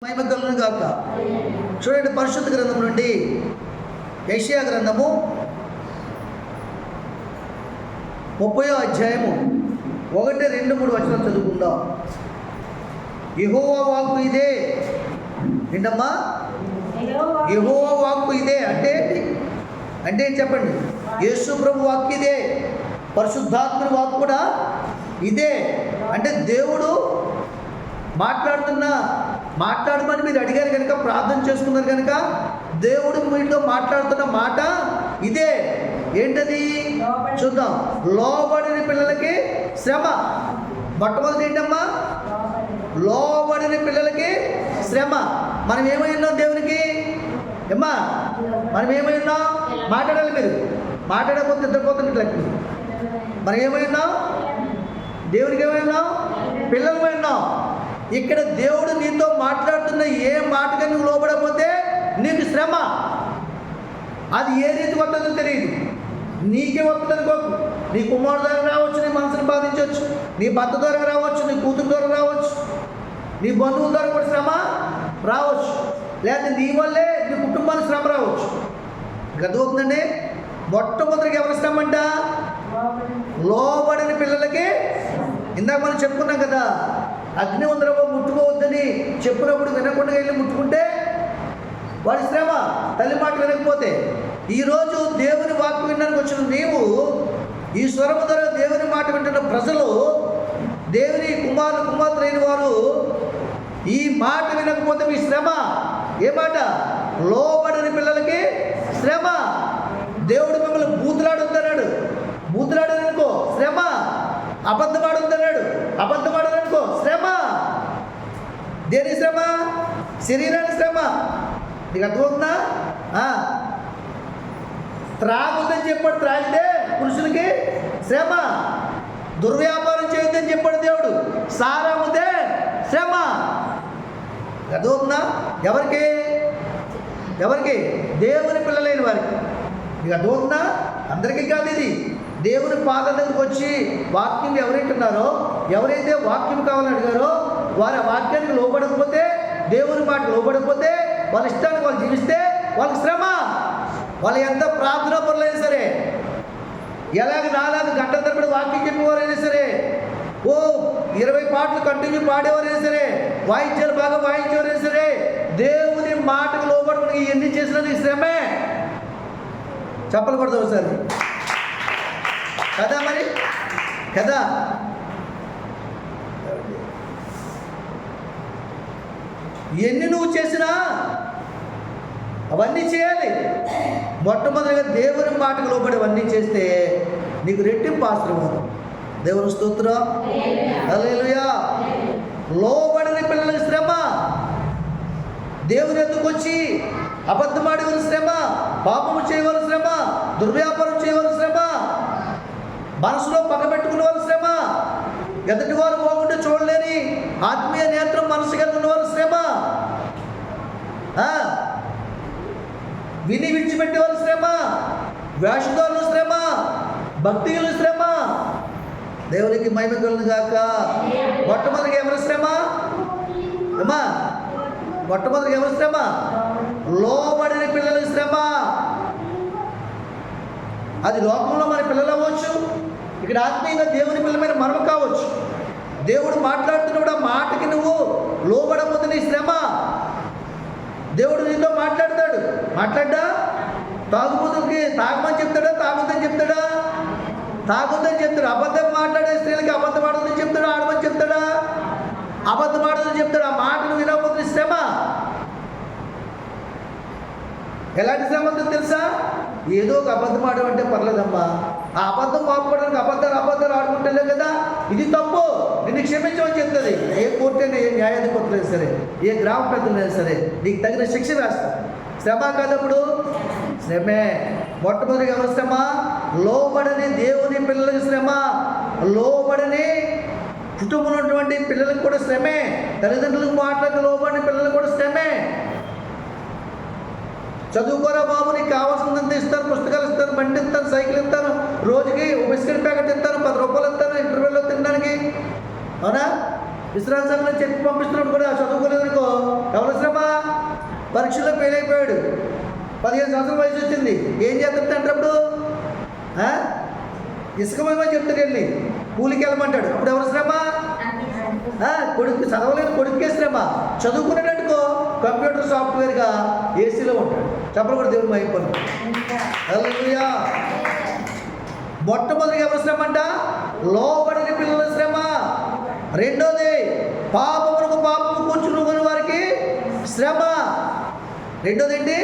మహిమ కలుగును గాక. చూడండి, పరిశుద్ధ గ్రంథం నుండి యెషయా గ్రంథము 30వ అధ్యాయము 1, 2, 3 వచనం చదువుకుందాం. యెహోవా వాక్కు ఇదే. ఏంటమ్మా? యెహోవా వాక్కు ఇదే అంటే చెప్పండి. యేసు ప్రభు వాక్కు ఇదే, పరిశుద్ధాత్మ వాక్కు కూడా ఇదే. అంటే దేవుడు మాట్లాడమని మీరు అడిగారు కనుక, ప్రార్థన చేసుకున్నారు కనుక, దేవుడు మీతో మాట్లాడుతున్న మాట ఇదే. ఏంటది చూద్దాం. లోబడిన పిల్లలకి శ్రమ. మొట్టమొదటి ఏంటమ్మా? లోబడిన పిల్లలకి శ్రమ. మనం ఏమై ఉన్నాం దేవునికి? ఏమ్మా, మనం ఏమై ఉన్నాం? మాట్లాడాలి. మీరు మాట్లాడకపోతే నిద్రపోతున్నట్లు. మనం ఏమై ఉన్నాం? దేవునికి ఏమై ఉన్నాం? పిల్లలమై ఉన్నాం. ఇక్కడ దేవుడు నీతో మాట్లాడుతున్న ఏ మాటగా నువ్వు లోబడకపోతే నీకు శ్రమ. అది ఏ రీతి వస్తుందో తెలియదు. నీకే వస్తుంది అనుకోకు. నీ కుమారుడు ద్వారా రావచ్చు, నీ మనసును బాధించవచ్చు. నీ భర్త ద్వారా రావచ్చు, నీ కూతురు ద్వారా రావచ్చు, నీ బంధువుల ద్వారా కూడా శ్రమ రావచ్చు. లేకపోతే నీ వల్లే నీ కుటుంబానికి శ్రమ రావచ్చు. గదవుతుందండి. మొట్టమొదటిగా ఎవరి శ్రమ అంట? లోబడిన పిల్లలకి. ఇందాక మనం చెప్పుకున్నాం కదా, అగ్ని ఉందరమో ముట్టుకోవద్దని చెప్పినప్పుడు వినకుండా వెళ్ళి ముట్టుకుంటే వాడి శ్రమ. తల్లి మాట వినకపోతే. ఈరోజు దేవుని వాక్కు వినడానికి వచ్చిన నీవు, ఈ స్వరము ద్వారా దేవుని మాట వింటున్న ప్రజలు, దేవుని కుమార్తెలైన వారు ఈ మాట వినకపోతే మీ శ్రమ. ఏ మాట? లోబడిన పిల్లలకి శ్రమ. దేవుడు మిమ్మల్ని బూతులాడనుకో శ్రమ. అబద్ధమాడనుకో శ్రమ. దేని శ్రమ? శరీరానికి శ్రమ. నీకు అర్థమవుతుందా? త్రాగుద్దని చెప్పాడు, త్రాగితే పురుషులకి శ్రమ. దుర్వ్యాపారం చేయొద్దని చెప్పాడు దేవుడు, సారాముతే శ్రమ. అర్థమవుతుందా? ఎవరికి? దేవుని పిల్లలైన వారికి. నీకు అర్థమవుతుందా? అందరికీ కాదు ఇది. దేవుని పాదాల దగ్గరికి వచ్చి వాక్యం ఎవరైతున్నారో, ఎవరైతే వాక్యం కావాలని అడిగారో, వారి ఆ వాక్యానికి లోబడకపోతే, దేవుని మాట లోబడకపోతే, వాళ్ళ ఇష్టానికి వాళ్ళు జీవిస్తే వాళ్ళకి శ్రమ. వాళ్ళు ఎంత ప్రార్థనా పరులైనా సరే, నాలాగా గంట తరబడి వాక్యం చెప్పేవారైనా సరే, 20 పాటలు కంటిన్యూ పాడేవారైనా సరే, వాయించారు బాగా వాయించేవారైనా సరే, దేవుని మాటకు లోబడి ఎన్ని చేసినా నీకు శ్రమే. చెప్పకూడదు ఒకసారి కదా? మరి కదా? ఎన్ని నువ్వు చేసినా అవన్నీ చేయాలి. మొట్టమొదటిగా దేవుని మాటకు లోబడి అవన్నీ చేస్తే నీకు రెట్టింపు ఆశీర్వాదం. దేవుని స్తోత్రం, హల్లెలూయా. లోబడిన పిల్లలకి శ్రమ. దేవుని ఎద్దుకు వచ్చి అబద్ధమాడేవారి శ్రమ, పాపము చేయవలసిన శ్రమ, దుర్వ్యాపారం చేయవలసిన శ్రమ, మనసులో పగబెట్టుకున్న వాళ్ళ శ్రమ, ఎదుటి వారు బాగుంటే చూడలేని ఆత్మీయ నేత్రం మనసు కలిగిన వాళ్ళ శ్రమ, విని విడిచిపెట్టే వాళ్ళ శ్రమ, వేషధారుల శ్రమ, భక్తియుల శ్రమ. దేవునికి మహిమ కలుగును గాక. మొట్టమొదటిగా ఎవరి శ్రమ? అమ్మా, మొట్టమొదటిగా ఎవరి శ్రమ? లోబడిన పిల్లల శ్రమ. అది లోకంలో మన పిల్లలు అవ్వచ్చు, ఇక్కడ ఆత్మీయంగా దేవుని పిల్లమైన మనం కావచ్చు. దేవుడు మాట్లాడుతున్నప్పుడు ఆ మాటకి నువ్వు లోబడకపోతే నీ శ్రమ. దేవుడు నీతో మాట్లాడ్డా? తాగుబోతులకి తాగమని చెప్తాడా? తాగొద్దని చెప్తాడా? తాగొద్దని చెప్తాడు. అబద్ధం మాట్లాడే స్త్రీలకి అబద్ధం ఆడొద్దని చెప్తాడా? ఆడమని చెప్తాడా? అబద్ధం ఆడొద్దని చెప్తాడు. ఆ మాటను వినకపోతే శ్రమ. ఎలాంటి శ్రమ ఉంటుందో తెలుసా? ఏదో ఒక అబద్ధం ఆడమంటే పర్లేదమ్మా, ఆ అబద్ధం మాపుకోవడానికి అబద్ధాలు ఆడుకుంటలే కదా, ఇది తప్పు, నిన్ను క్షమించమని చెప్తుంది. ఏ కోర్టు అయినా, ఏ న్యాయాధిపతులైనా సరే, ఏ గ్రామ పెద్దలైనా సరే నీకు తగిన శిక్ష వేస్తారు. శ్రమ కాదప్పుడు శ్రమే. మొట్టమొదటిగా ఎవరి శ్రమ? లోబడని దేవుని పిల్లలకి శ్రమ. లోబడని కుటుంబంలో ఉన్నటువంటి పిల్లలకు కూడా శ్రమే. తల్లిదండ్రులకు మాటలకు లోబడిన పిల్లలకు కూడా శ్రమే. చదువుకోరా బాబు, నీకు కావాల్సిందంతా ఇస్తాను, పుస్తకాలు ఇస్తాను, బండి ఇస్తాను, సైకిల్ ఇస్తాను, రోజుకి బిస్కెట్ ప్యాకెట్ ఇస్తాను, 10 రూపాయలు ఇస్తాను ఇంటర్వ్యూలో తినడానికి. అవునా? విశ్రాంతి సమయంలో చెప్పి పంపిస్తున్నాడు కూడా చదువుకోలేదనుకో ఎవరు శ్రమ? పరీక్షలో ఫెయిల్ అయిపోయాడు, 15 సంవత్సరాల వయసు వచ్చింది, ఏం చేస్తాడు అంటే అప్పుడు ఇసుకమేమని చెప్తాడు, వెళ్ళి కూలికి వెళ్ళమంటాడు. అప్పుడు ఎవరు శ్రమ? కొడుకు చదవలేని కొడుకే శ్రమ. చదువుకునేటట్టుకో కంప్యూటర్ సాఫ్ట్వేర్గా ఏసీలో ఉంటాడు. చెప్పలు కూడా దేవుడు మైపడు. హల్లెలూయా. మొట్టమొదటిగా ఎవరు శ్రమ అంట? లోబడిన పిల్లల శ్రమ. రెండోది పాపమునకు పాపము కూర్చుని వారికి శ్రమ. రెండోది ఏంటి?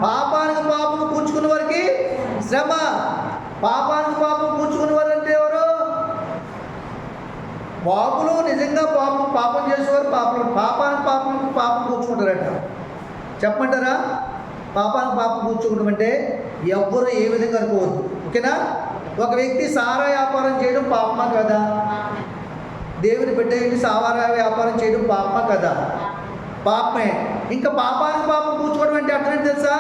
పాపానికి పాపము కూర్చుకున్న వారికి శ్రమ. పాపానికి పాపం కూర్చుకున్న వారు అంటే ఎవరు? పాపులు. నిజంగా పాపం చేసేవారు పాపానికి పాపం కూర్చుకుంటారట. చెప్పమంటారా? పాపానికి పాపం కూర్చుకోవడం అంటే ఎవ్వరు ఏ విధంగా అనుకోవద్దు, ఓకేనా? ఒక వ్యక్తి సారా వ్యాపారం చేయడం పాపమా కదా? దేవుని బిడ్డ సారా వ్యాపారం చేయడం పాపమా కదా? పాపమే. ఇంకా పాపానికి పాపం కూర్చోవడం అంటే అర్థం తెలుసా?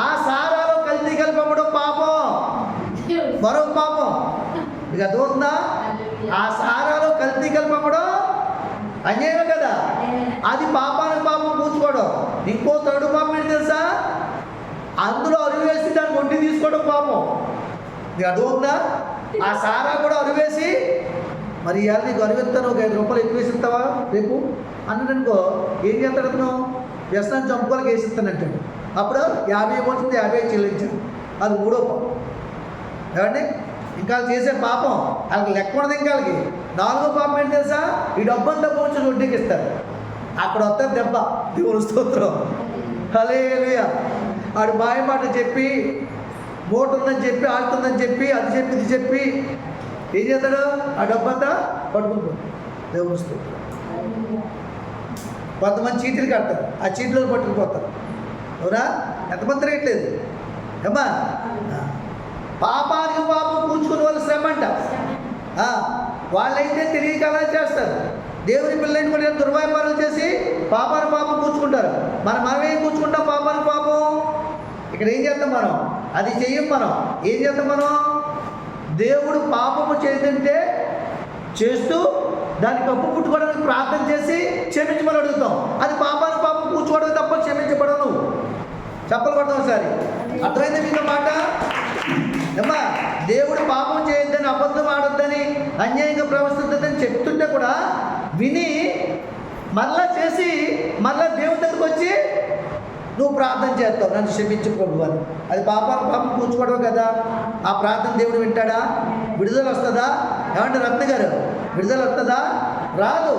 ఆ సారాలో కల్తీ కలిపడం పాపం, మరొక పాపం. మీకు అర్థమవుతుందా? ఆ సారాలో కల్తీ కలిపడం అన్యాయమే కదా, అది పాపానికి పాపం కూర్చుకోవడం. ఇంకో థర్డ్ పాపం ఏంటి తెలుసా? అందులో అరువేసి దాన్ని ఒంటి తీసుకోవడం పాపం. మీకు అర్థమవుతుందా? ఆ సారా కూడా అరువేసి, మరి ఇవాళ నీకు అరువెత్తాను, ఒక 5 రూపాయలు ఎక్కువ వేసిస్తావా రేపు అన్నాడనుకో, ఏం చేస్తాడు అతను? వ్యసనాన్ని చంపుకోలకి వేసిస్తానంటాడు. అప్పుడు 50 ఏమవుతుంది, 50 చెల్లించాడు. అది 3వ పాపం. ఏమండి? ఇంకా చేసే పాపం వాళ్ళకి లెక్క ఉండదు. ఇంకా వాళ్ళకి 4వ పాపం ఏంటి తెలుసా? ఈ డబ్బంతా పోవచ్చు వడ్డీకి ఇస్తారు. అక్కడ వస్తారు దెబ్బ. దేవుని స్తోత్రం. హల్లెలూయా. ఆడు మాయ మాట చెప్పి, మూట ఉందని చెప్పి, ఆడుతుందని చెప్పి, అది చెప్పి ఇది చెప్పి ఏం చేస్తాడు? ఆ డబ్బంతా పట్టుకుంటాడు. దేవుని స్తోత్రం. కొంతమంది చీటీలు కడతారు, ఆ చీటీలో పట్టుకుపోతారు. అవునా? ఎంతమంది రేయట్లేదు ఏమ్మా? పాపానికి పాపం కూర్చుకునే వాళ్ళు శ్రమ అంట. వాళ్ళైతే తెలియక అలా చేస్తారు. దేవుని పిల్లలని కూడా దుర్వ్యాపారాలు చేసి పాపానికి పాపం కూర్చుకుంటారు. మనమేం కూర్చుకుంటాం? పాపానికి పాపం. ఇక్కడ ఏం చేస్తాం మనం? అది చెయ్యం. మనం ఏం చేస్తాం? మనం దేవుడు పాపము చేస్తుంటే చేస్తూ దాన్ని కప్పు పుట్టుకోవడానికి ప్రార్థన చేసి క్షమించమని అడుగుతాం. అది పాపానికి పాపం కూర్చోవడం తప్ప క్షమించబడను. చెప్పలు పడతాం ఒకసారి. అర్థమైంది మీకు మాట? అమ్మా, దేవుడు పాపం చేయొద్దని, అబద్ధం ఆడొద్దని, అన్యాయంగా ప్రవర్తించొద్దని చెప్తుంటే కూడా విని మళ్ళా చేసి మళ్ళా దేవుడి దగ్గరికి వచ్చి నువ్వు ప్రార్థన చేస్తావు, నన్ను క్షమించు ప్రభు అని. అది పాపం కూర్చుకోవడం కదా. ఆ ప్రార్థన దేవుడు వింటాడా? విడుదల వస్తుందా? ఏమంటే రత్న గారు, విడుదల వస్తుందా? రాదు.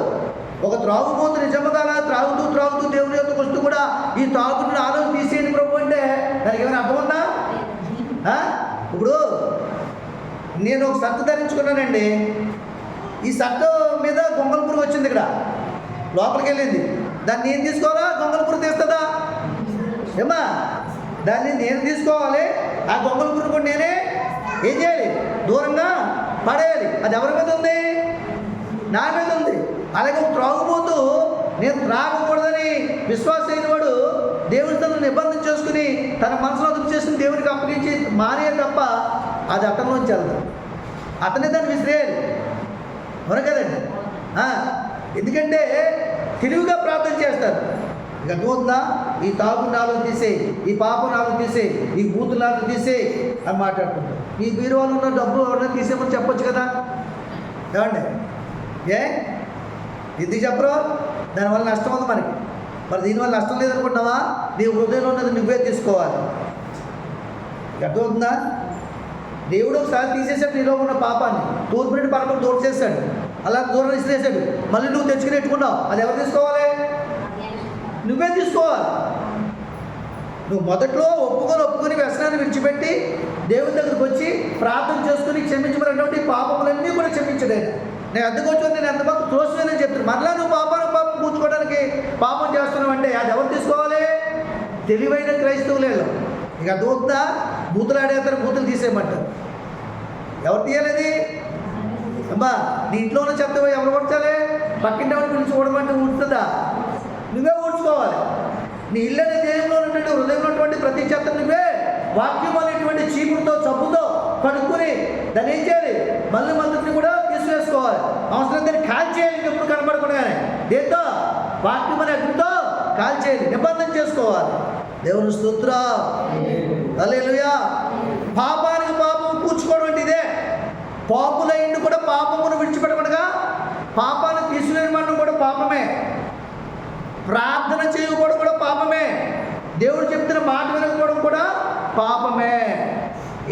ఒక త్రాగుబోతు నిజముగా త్రాగుతూ దేవుని యొక్క వస్తూ కూడా ఈ తాగుతున్న ఆలోచన తీసేయండి ప్రభు అంటే దానికి ఏమైనా అర్థం ఉందా? ఇప్పుడు నేను ఒక షర్ట్ ధరించుకున్నానండి. ఈ షర్ట్ మీద గొంగళ పురుగు వచ్చింది, ఇక్కడ లోపలికి వెళ్ళింది. దాన్ని నేను తీసుకోవాలా? గొంగళ పురుగు తీస్తుందా? ఏమా, దాన్ని నేను తీసుకోవాలి. ఆ గొంగళ పురుగు కూడా నేనే ఏం చేయాలి? దూరంగా పడేయాలి. అది ఎవరి మీద ఉంది? నా మీద ఉంది. అలాగే త్రాగుబోతూ నేను త్రాగకూడదని విశ్వాసం అయిన వాడు దేవుని తను నిబంధన చేసుకుని తన మనసులో అదుపు చేసుకుని దేవునికి అప్పగించి మానే తప్ప అది అతనిలోంచి వెళ్తాడు. అతనే దాన్ని విసిరేయాలి. అవును కదండి? ఎందుకంటే తెలివిగా ప్రార్థన చేస్తారు. ఇక అర్థమవుతుందా? ఈ తాగు నాలుగు తీసేయి, ఈ పాపం నాలుగు తీసేయి, ఈ బూతులు నాలుగు తీసేయి అని మాట్లాడుకుంటారు. ఈ బీరువాలో ఉన్న డబ్బు ఎవరైనా తీసేమని చెప్పొచ్చు కదా. ఏమండి? ఎందుకు చెప్పరు? దానివల్ల నష్టం ఉంది మనకి. మరి దీనివల్ల నష్టం లేదనుకుంటున్నావా? నీ హృదయంలో ఉన్నది నువ్వే తీసుకోవాలి. అర్థమవుతుందా? దేవుడు ఒకసారి తీసేసాడు నీలో ఉన్న పాపాన్ని, తూర్పు నుండి పడకుండా దూరం చేశాడు. అలా దూరం ఇసిరేసాడు. మళ్ళీ నువ్వు తెచ్చుకుని పెట్టుకున్నావు. అది ఎవరు తీసుకోవాలి? నువ్వే తీసుకోవాలి. నువ్వు మొదట్లో ఒప్పుకొని వ్యసనాన్ని విడిచిపెట్టి దేవుని దగ్గరికి వచ్చి ప్రార్థన చేసుకుని క్షమించమన్నటువంటి పాపములన్నీ కూడా క్షమించడే. నేను అద్దెకొచ్చి నేను ఎంతమంది తోసిపోయినని చెప్తాను. మరలా నువ్వు పాపం పూడ్చుకోవడానికి పాపం చేస్తున్నావు అంటే అది ఎవరు తీసుకోవాలి? తెలివైన క్రైస్తవులే. ఇక అర్థమవుతుందా? బూతులాడేస్తారు, బూతులు తీసేయమంటారు. ఎవరు తీయాలి? అమ్మా, నీ ఇంట్లో ఉన్న చెత్త ఎవరు ఊడ్చాలి? పక్కింటి ఎవరు పిలిచి ఊడమంటే ఊడుతుందా? నువ్వే ఊడ్చుకోవాలి. నీ ఇల్లు అనే దేహంలో ఉన్నటువంటి హృదయంలో ఉన్నటువంటి ప్రతి చెత్త నువ్వే వాక్యం అనేటువంటి చీపురుతో చప్పుతో కడుక్కుని దాన్ని ఏం చేయాలి? మళ్ళీ మందుని కూడా విసిరేసుకోవాలి. అవసరం దాన్ని కాల్ చేయాలి ఎప్పుడు కనపడకుండానే. దేంతో? వాక్యం అనే అగ్నితో కాల్ చేయాలి, నిబంధన చేసుకోవాలి. దేవుని స్తోత్రం. హల్లెలూయా. పాపానికి పాపం పూడ్చుకోవడం అంటే ఇదే. పాపులైండు కూడా పాపమును విడిచిపెట్టకుండా పాపాన్ని తీసుకునేమనడం కూడా పాపమే. ప్రార్థన చేయకపోవడం కూడా పాపమే. దేవుడు చెప్తున్న మాట వినకపోవడం కూడా పాపమే.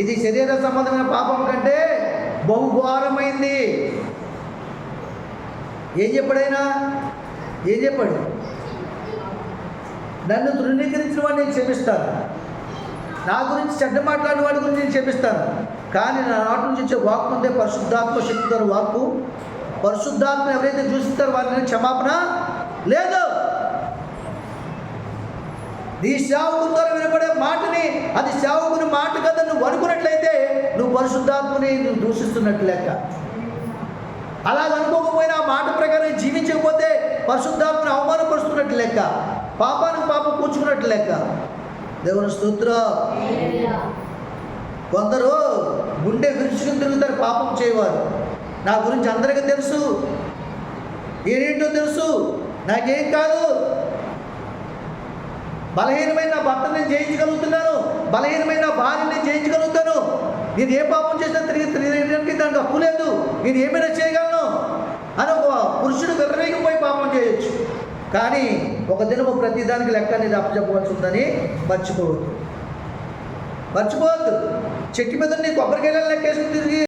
ఇది శరీర సంబంధమైన పాపం కంటే బహుఘోరమైంది. ఏం చెప్పాడైనా? ఏం చెప్పాడు? నన్ను తృణీకరించిన వాడిని నేను క్షమిస్తాను, నా గురించి చెడ్డ మాట్లాడిన వాడి గురించి నేను క్షమిస్తాను, కానీ నా నాటి నుంచి వచ్చే వాక్కు ఉందే పరిశుద్ధాత్మ శక్తితో వాక్కు, పరిశుద్ధాత్మ ఎవరైతే చూస్తారో వారిని క్షమాపణ లేదు. నీ సేవకుని ద్వారా వినపడే మాటని అది సేవకుని మాట కదా నువ్వు అనుకున్నట్లయితే నువ్వు పరిశుద్ధాత్మని నువ్వు దూషిస్తున్నట్లు లెక్క. అలా అనుకోకపోయినా ఆ మాట ప్రకారం జీవించకపోతే పరిశుద్ధాత్మని అవమానపరుస్తున్నట్లు లెక్క, పాపానికి పాపం పూడ్చుకున్నట్లు లెక్క. దేవుని స్తోత్రం. కొందరు గుండె విరుచుకుని తిరుగుతారు పాపం చేయవారు. నా గురించి అందరికీ తెలుసు, ఏనేంటో తెలుసు, నాకేం కాదు, బలహీనమైన నా భర్తను నేను జయించగలుగుతున్నాను, బలహీనమైన నా భార్యను నేను జయించగలుగుతాను, నేను ఏ పాపం చేసినా తిరిగి దానికి హక్కు లేదు, నేను ఏమైనా చేయగలను అని ఒక పురుషుడు విర్రవేగిపోయి పాపం చేయొచ్చు. కానీ ఒక దినము ప్రతిదానికి లెక్క అనేది అప్పచెప్పవలసి ఉందని మర్చిపోవద్దు. చెట్టు మీద నీ కొబ్బరికాయలను లెక్కేసి తిరిగి